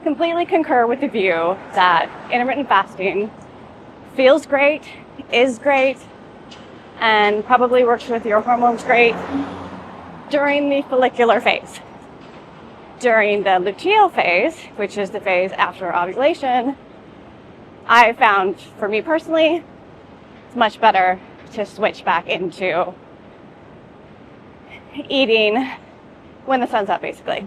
completely concur with the view that intermittent fasting feels great, is great, and probably works with your hormones great during the follicular phase. During the luteal phase, which is the phase after ovulation, I found, for me personally, it's much better to switch back into eating when the sun's up, basically.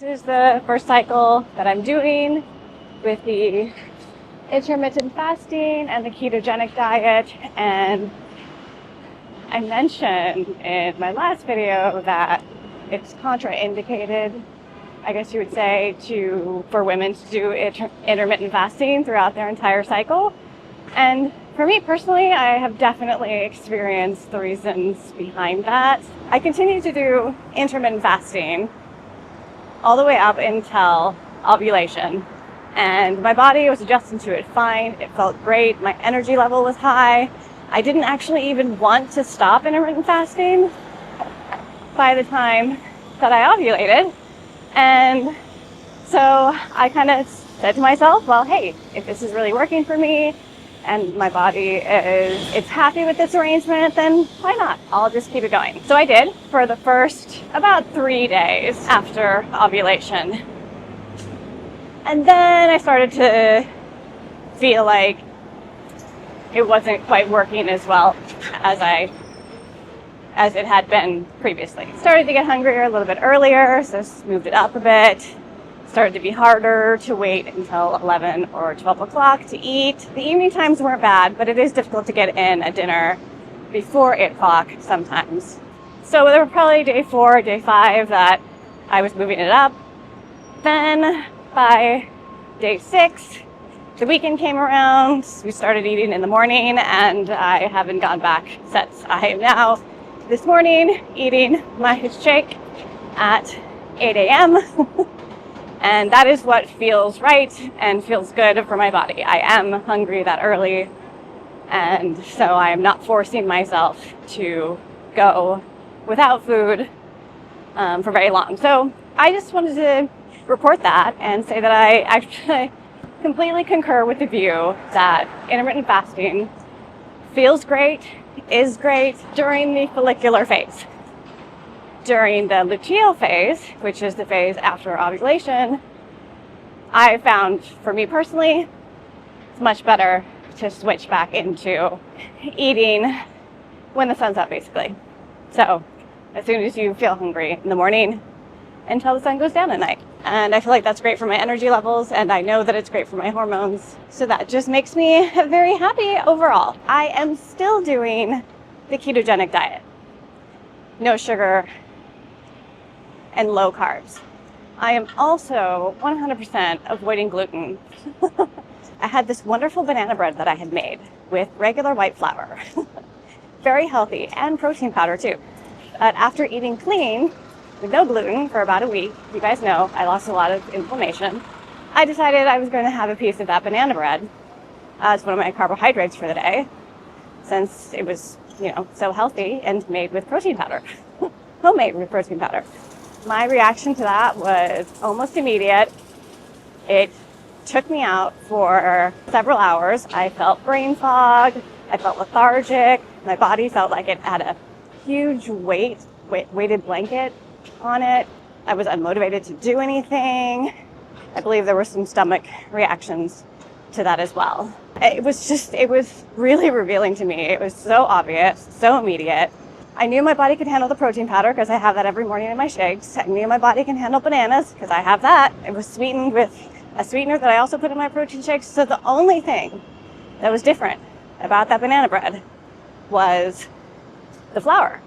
This is the first cycle that I'm doing with the intermittent fasting and the ketogenic diet, and I mentioned in my last video that it's contraindicated, I guess you would say, for women to do intermittent fasting throughout their entire cycle. And for me personally, I have definitely experienced the reasons behind that. I continue to do intermittent fasting all the way up until ovulation, and my body was adjusting to it fine. It felt great. My energy level was high. I didn't actually even want to stop intermittent fasting by the time that I ovulated. And so I kind of said to myself, well, hey, if this is really working for me and my body it's happy with this arrangement, then why not? I'll just keep it going. So I did for the first about 3 days after ovulation. And then I started to feel like it wasn't quite working as well as it had been previously. Started to get hungrier a little bit earlier, so moved it up a bit. Started to be harder to wait until 11 or 12 o'clock to eat. The evening times weren't bad, but it is difficult to get in a dinner before 8 o'clock sometimes. So there were probably day 4, day 5 that I was moving it up. Then by day 6, the weekend came around. We started eating in the morning, and I haven't gone back since. I am now, this morning, eating my shake at 8 a.m. And that is what feels right and feels good for my body. I am hungry that early, and so I am not forcing myself to go without food for very long. So I just wanted to report that and say that I actually completely concur with the view that intermittent fasting feels great, is great during the follicular phase. During the luteal phase, which is the phase after ovulation, I found, for me personally, it's much better to switch back into eating when the sun's up, basically. So as soon as you feel hungry in the morning until the sun goes down at night. And I feel like that's great for my energy levels, and I know that it's great for my hormones. So that just makes me very happy overall. I am still doing the ketogenic diet. No sugar and low carbs. I am also 100% avoiding gluten. I had this wonderful banana bread that I had made with regular white flour. Very healthy, and protein powder too. But after eating clean with no gluten for about a week, you guys know I lost a lot of inflammation. I decided I was going to have a piece of that banana bread as one of my carbohydrates for the day, since it was, so healthy and made with protein powder. Homemade with protein powder. My reaction to that was almost immediate. It took me out for several hours. I felt brain fog. I felt lethargic. My body felt like it had a huge weighted blanket on it. I was unmotivated to do anything. I believe there were some stomach reactions to that as well. It was really revealing to me. It was so obvious, so immediate. I knew my body could handle the protein powder because I have that every morning in my shakes. I knew my body can handle bananas because I have that. It was sweetened with a sweetener that I also put in my protein shakes. So the only thing that was different about that banana bread was the flour.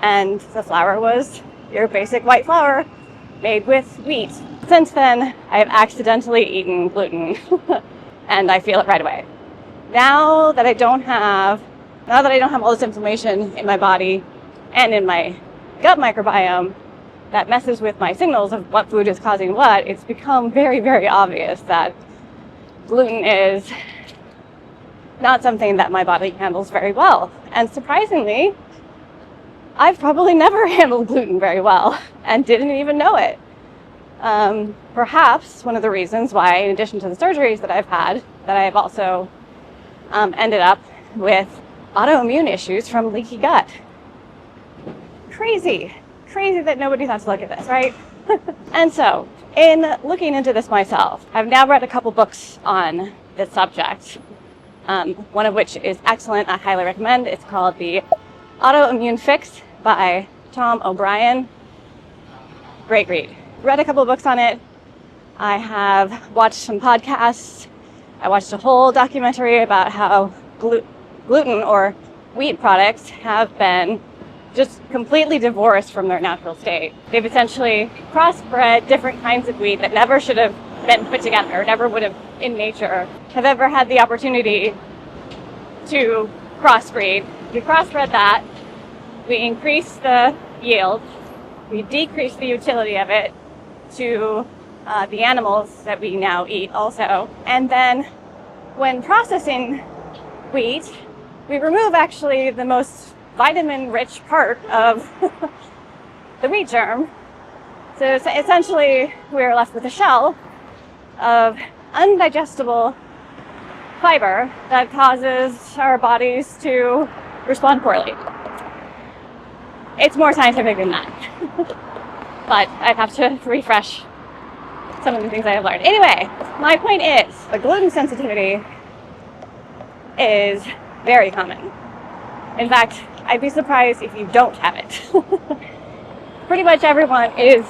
And the flour was your basic white flour made with wheat. Since then, I've accidentally eaten gluten and I feel it right away. Now that I don't have all this inflammation in my body and in my gut microbiome that messes with my signals of what food is causing what, it's become very, very obvious that gluten is not something that my body handles very well. And surprisingly, I've probably never handled gluten very well and didn't even know it. Perhaps one of the reasons why, in addition to the surgeries that I've had, that I've also ended up with autoimmune issues from leaky gut. Crazy that nobody thought to look at this, right? And so, in looking into this myself, I've now read a couple books on this subject, one of which is excellent. I highly recommend. It's called The Autoimmune Fix by Tom O'Brien. Great read. Read a couple books on it. I have watched some podcasts. I watched a whole documentary about how gluten or wheat products have been just completely divorced from their natural state. They've essentially crossbred different kinds of wheat that never should have been put together, never would have in nature, have ever had the opportunity to crossbreed. We crossbred that, we increased the yield, we decreased the utility of it to the animals that we now eat also. And then when processing wheat, we remove actually the most vitamin-rich part of the wheat germ. So essentially, we're left with a shell of undigestible fiber that causes our bodies to respond poorly. It's more scientific than that. But I'd have to refresh some of the things I have learned. Anyway, my point is, the gluten sensitivity is very common. In fact, I'd be surprised if you don't have it. Pretty much everyone is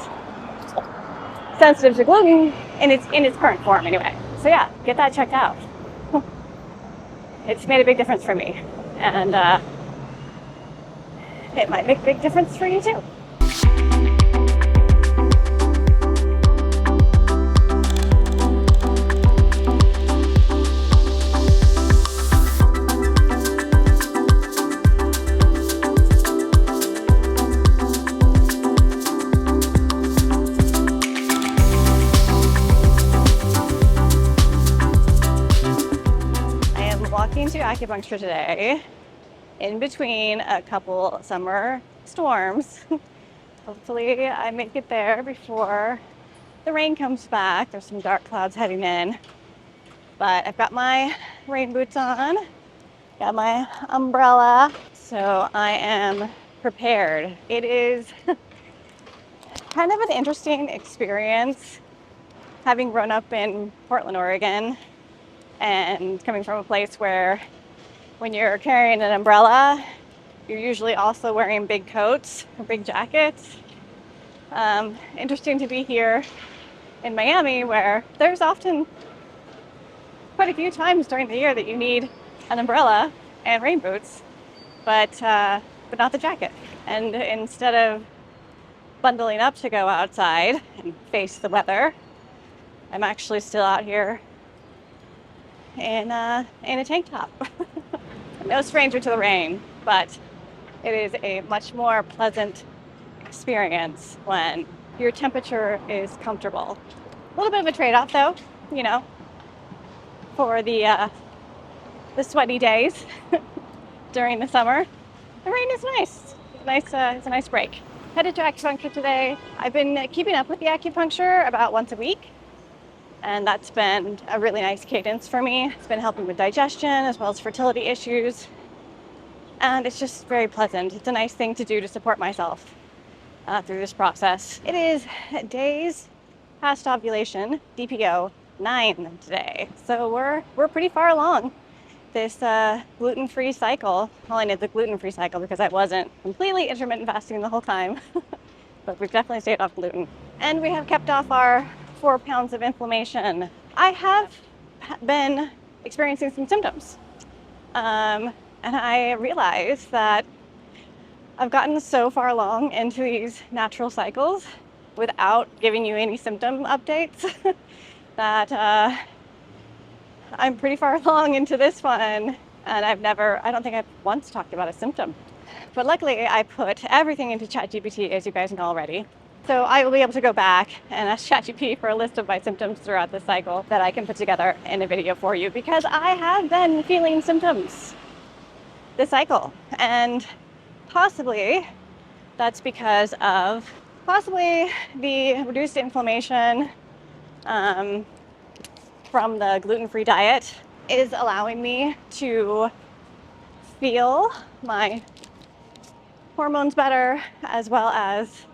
sensitive to gluten in its current form anyway. So yeah, get that checked out. It's made a big difference for me. And it might make a big difference for you too. To acupuncture today in between a couple summer storms. Hopefully I make it there before the rain comes back. There's some dark clouds heading in, but I've got my rain boots on, got my umbrella, so I am prepared. It is kind of an interesting experience having grown up in Portland, Oregon, and coming from a place where when you're carrying an umbrella, you're usually also wearing big coats or big jackets. Interesting to be here in Miami, where there's often quite a few times during the year that you need an umbrella and rain boots, but not the jacket. And instead of bundling up to go outside and face the weather, I'm actually still out here in a tank top. No stranger to the rain, but it is a much more pleasant experience when your temperature is comfortable. A little bit of a trade-off though, you know, for the sweaty days during the summer. The rain is nice. It's a nice break. Headed to acupuncture today. I've been keeping up with the acupuncture about once a week, and that's been a really nice cadence for me. It's been helping with digestion as well as fertility issues. And it's just very pleasant. It's a nice thing to do to support myself through this process. It is days past ovulation, DPO 9 today. So we're pretty far along this gluten-free cycle. Well, I did the gluten-free cycle because I wasn't completely intermittent fasting the whole time. But we've definitely stayed off gluten. And we have kept off our 4 pounds of inflammation. I have been experiencing some symptoms. And I realized that I've gotten so far along into these natural cycles without giving you any symptom updates that I'm pretty far along into this one, and I don't think I've once talked about a symptom. But luckily, I put everything into ChatGPT, as you guys know already. So I will be able to go back and ask ChatGPT for a list of my symptoms throughout the cycle that I can put together in a video for you, because I have been feeling symptoms this cycle. And possibly that's because of possibly the reduced inflammation from the gluten-free diet is allowing me to feel my hormones better, as well as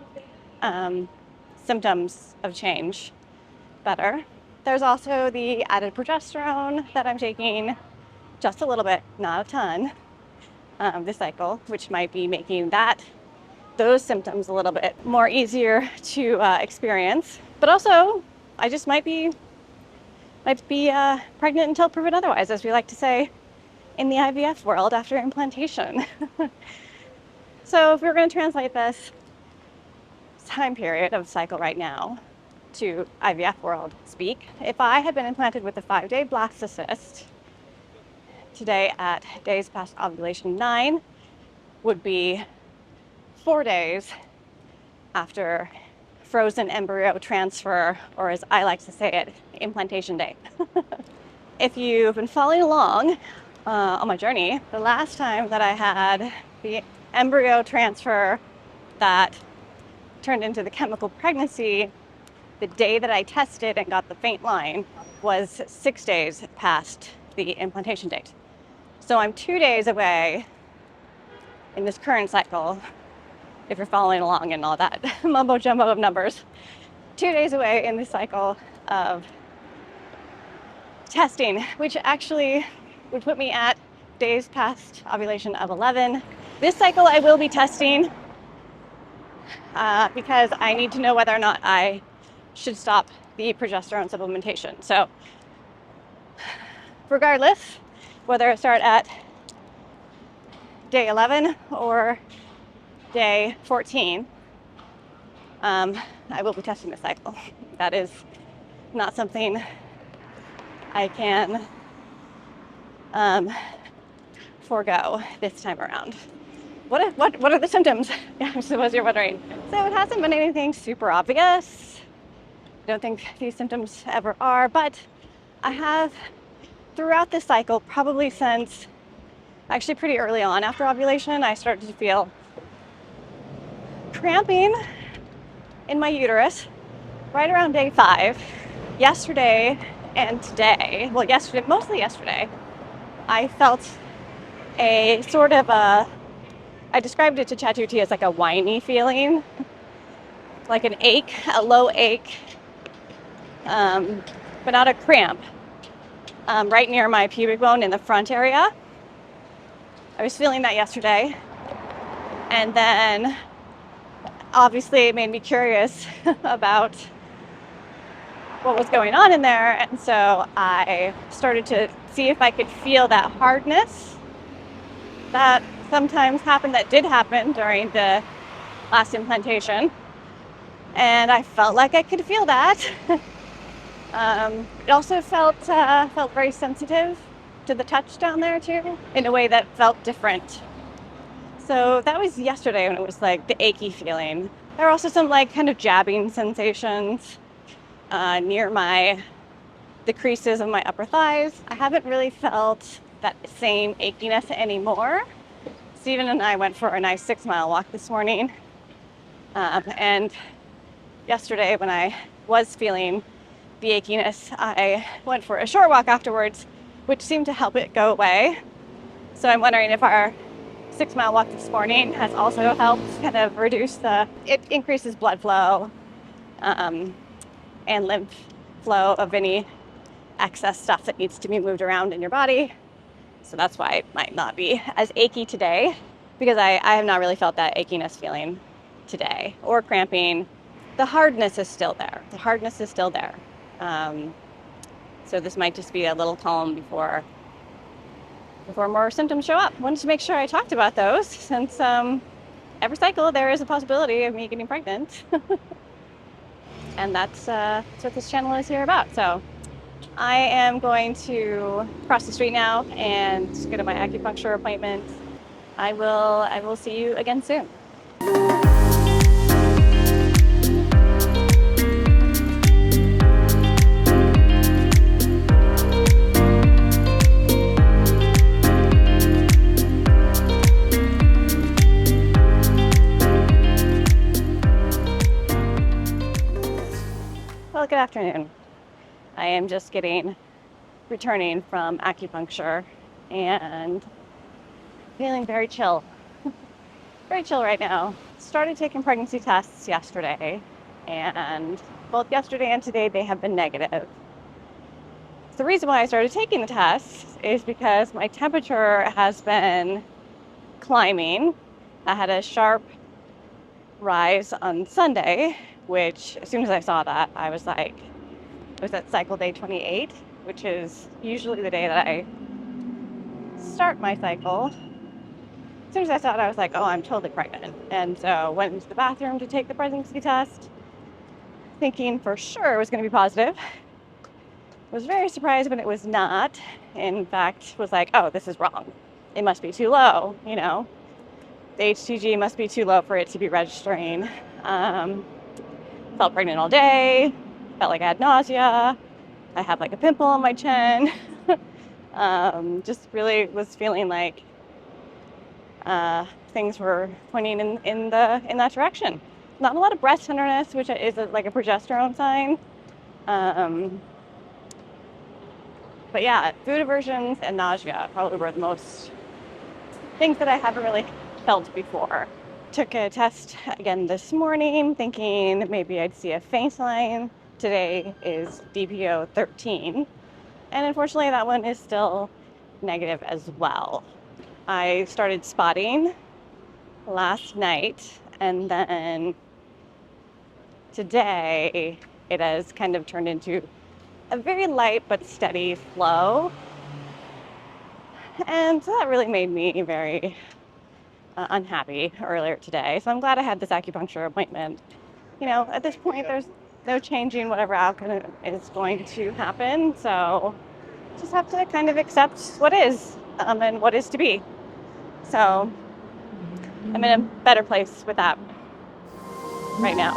symptoms of change better. There's also the added progesterone that I'm taking just a little bit, not a ton, this cycle, which might be making those symptoms a little bit more easier to experience. But also, I just might be pregnant until proven otherwise, as we like to say in the IVF world after implantation. So if we were going to translate this time period of cycle right now to IVF world speak, if I had been implanted with a 5-day blastocyst, today at days past ovulation 9 would be 4 days after frozen embryo transfer, or as I like to say it, implantation day. If you've been following along on my journey, the last time that I had the embryo transfer that turned into the chemical pregnancy, the day that I tested and got the faint line was 6 days past the implantation date. So I'm 2 days away in this current cycle, if you're following along and all that mumbo jumbo of numbers, 2 days away in this cycle of testing, which actually would put me at days past ovulation of 11. This cycle I will be testing because I need to know whether or not I should stop the progesterone supplementation. So regardless, whether I start at day 11 or day 14, I will be testing the cycle. That is not something I can forego this time around. What are the symptoms? I suppose you're wondering. So it hasn't been anything super obvious. I don't think these symptoms ever are, but I have throughout this cycle, probably since actually pretty early on after ovulation, I started to feel cramping in my uterus right around day 5. Yesterday and today, well, mostly yesterday, I felt a sort of I described it to ChatGPT as like a whiny feeling, like an ache, a low ache, but not a cramp, right near my pubic bone in the front area. I was feeling that yesterday, and then obviously it made me curious about what was going on in there, and so I started to see if I could feel that hardness that sometimes happened, that did happen during the last implantation, and I felt like I could feel that. It also felt very sensitive to the touch down there too, in a way that felt different. So that was yesterday when it was like the achy feeling. There were also some like kind of jabbing sensations near the creases of my upper thighs. I haven't really felt that same achiness anymore. Steven and I went for a nice 6-mile walk this morning. And yesterday when I was feeling the achiness, I went for a short walk afterwards, which seemed to help it go away. So I'm wondering if our 6-mile walk this morning has also helped kind of reduce it increases blood flow and lymph flow of any excess stuff that needs to be moved around in your body. So that's why it might not be as achy today, because I have not really felt that achiness feeling today, or cramping. The hardness is still there. So this might just be a little calm before more symptoms show up. Wanted to make sure I talked about those, since every cycle there is a possibility of me getting pregnant. And that's what this channel is here about. So I am going to cross the street now and go to my acupuncture appointment. I will see you again soon. Well, good afternoon. I am just returning from acupuncture and feeling very chill. Very chill right now. Started taking pregnancy tests yesterday, and both yesterday and today they have been negative. The reason why I started taking the tests is because my temperature has been climbing. I had a sharp rise on Sunday, which as soon as I saw that, I was like, it was at cycle day 28, which is usually the day that I start my cycle. As soon as I saw it, I was like, oh, I'm totally pregnant. And so went into the bathroom to take the pregnancy test, thinking for sure it was going to be positive. Was very surprised when it was not. In fact, was like, oh, this is wrong. It must be too low, The HCG must be too low for it to be registering. Felt pregnant all day. Felt like I had nausea. I had like a pimple on my chin. Just really was feeling like things were pointing in that direction. Not a lot of breast tenderness, which is like a progesterone sign. But yeah, food aversions and nausea probably were the most things that I haven't really felt before. Took a test again this morning, thinking maybe I'd see a faint line. Today is DPO 13, and unfortunately that one is still negative as well. I started spotting last night, and then today it has kind of turned into a very light but steady flow, and so that really made me very unhappy earlier today. So I'm glad I had this acupuncture appointment. At this point there's no changing whatever outcome is going to happen, so just have to kind of accept what is and what is to be. So I'm in a better place with that right now.